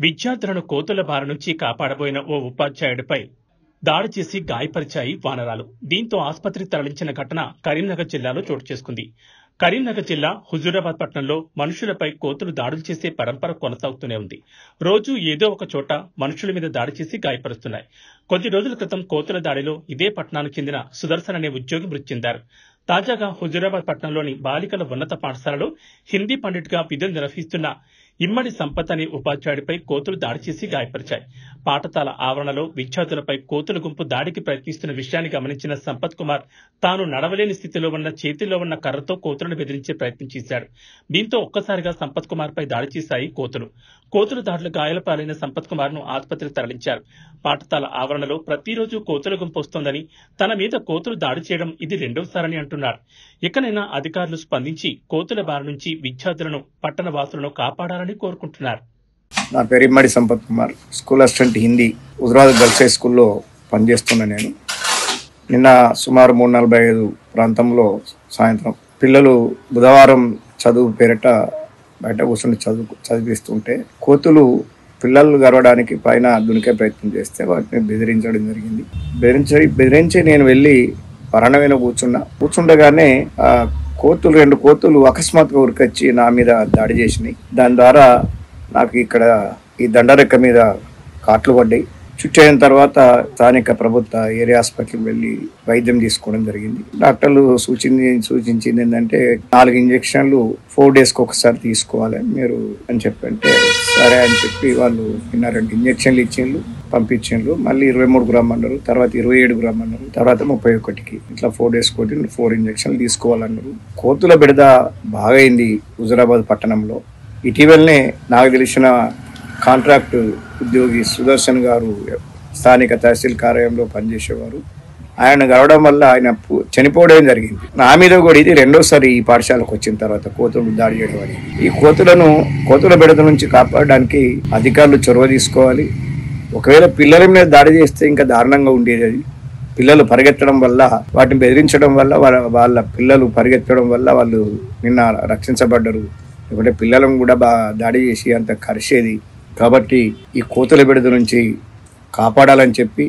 విద్యార్థులను కోతుల బారి నుంచి కాపాడబోయిన ఓ ఉపాధ్యాయుడిపై దాడి చేసి గాయపరిచాయి వానరాలు. దీంతో ఆసుపత్రికి తరలించిన ఘటన కరీంనగర్ జిల్లాలో చోటు చేసుకుంది. కరీంనగర్ జిల్లా హుజూరాబాద్ పట్టణంలో మనుషులపై కోతులు దాడులు చేసే పరంపర కొనసాగుతూనే ఉంది. రోజు ఏదో ఒక చోట మనుషుల మీద దాడి చేసి గాయపరుస్తున్నాయి. కొద్ది రోజుల క్రితం కోతుల దాడిలో ఇదే పట్టణానికి చెందిన సుదర్శన్ అనే ఉద్యోగి మృతి చెందారు. తాజాగా హుజూరాబాద్ పట్టణంలోని బాలికల ఉన్నత పాఠశాలలో హిందీ పండిట్గా విధులు నిర్వహిస్తున్న ఇమ్మడి సంపత్ అనే ఉపాధ్యాయుడిపై కోతులు దాడి చేసి గాయపరిచాయి. పాఠశాల ఆవరణలో విద్యార్థులపై కోతుల గుంపు దాడికి ప్రయత్నిస్తున్న విషయాన్ని గమనించిన సంపత్ కుమార్ తాను నడవలేని స్థితిలో ఉన్న చేతిలో ఉన్న కర్రతో కోతులను బెదిరించే ప్రయత్నం చేశాడు. దీంతో ఒక్కసారిగా సంపత్ కుమార్ పై దాడి చేశాయి కోతులు. కోతుల దాడులు గాయాల పాలైన సంపత్ కుమార్ ను ఆసుపత్రికి తరలించారు. పాఠశాల ఆవరణలో ప్రతిరోజు కోతుల గుంపు వస్తోందని, తన మీద కోతులు దాడి చేయడం ఇది రెండోసారని అంటున్నారు. ఇకనైనా అధికారులు స్పందించి కోతుల బారి నుంచి విద్యార్థులను, పట్టణ వాసులను కాపాడాలని కోరుకుంటున్నారు. నా పేరు Immadi Sampath Kumar, school assistant Hindi, Huzurabad girls high స్కూల్లో పనిచేస్తున్నా. నేను నిన్న సుమారు 3:45 ప్రాంతంలో సాయంత్రం పిల్లలు బుధవారం చదువు పేరిట బయట కూర్చొని చదివిస్తుంటే కోతులు పిల్లలు గరవడానికి పైన దునికే ప్రయత్నం చేస్తే వాటిని బెదిరించడం జరిగింది. బెదిరించి నేను వెళ్ళి వరండా మీద కూర్చుండగానే రెండు కోతులు అకస్మాత్తుగా ఉరికొచ్చి నా మీద దాడి చేసినాయి. దాని ద్వారా నాకు ఇక్కడ ఈ దండరెక్క మీద కాట్లు పడ్డాయి. చుట్టూ అయిన తర్వాత స్థానిక ప్రభుత్వ ఏరియా హాస్పిటల్కి వెళ్ళి వైద్యం తీసుకోవడం జరిగింది. డాక్టర్లు సూచించింది ఏంటంటే 4 ఇంజక్షన్లు 4 డేస్కి ఒకసారి తీసుకోవాలి మీరు అని చెప్పంటే సరే అని చెప్పి వాళ్ళు నిన్న 2 ఇంజక్షన్లు ఇచ్చిండ్రు, పంపించిండ్రు. మళ్ళీ 23 గ్రాములు అన్నారు, తర్వాత 27 గ్రాములు అన్నారు, తర్వాత 31కి ఇట్లా 4 డేస్ కొట్టి 4 ఇంజక్షన్లు తీసుకోవాలన్నారు. కోతుల బెడద బాగా అయింది హుజూరాబాద్ పట్టణంలో. ఇటీవలనే నాకు తెలిసిన కాంట్రాక్ట్ ఉద్యోగి సుదర్శన్ గారు స్థానిక తహసీల్ కార్యాలయంలో పనిచేసేవారు. ఆయన గడవడం వల్ల ఆయన చనిపోవడం జరిగింది. నా మీద కూడా ఇది రెండోసారి ఈ పాఠశాలకు వచ్చిన తర్వాత కోతులు దాడి చేయడం అనేది. ఈ కోతుల బెడద నుంచి కాపాడడానికి అధికారులు చొరవ తీసుకోవాలి. ఒకవేళ పిల్లల మీద దాడి చేస్తే ఇంకా దారుణంగా ఉండేది. అది పిల్లలు పరిగెత్తడం వల్ల, వాటిని బెదిరించడం వల్ల వాళ్ళ పిల్లలు పరిగెత్తడం వల్ల వాళ్ళు నిన్న రక్షించబడ్డరు. లేకుంటే పిల్లలను కూడా దాడి చేసి అంత కరిసేది. కాబట్టి ఈ కోతుల బెడద నుంచి కాపాడాలని చెప్పి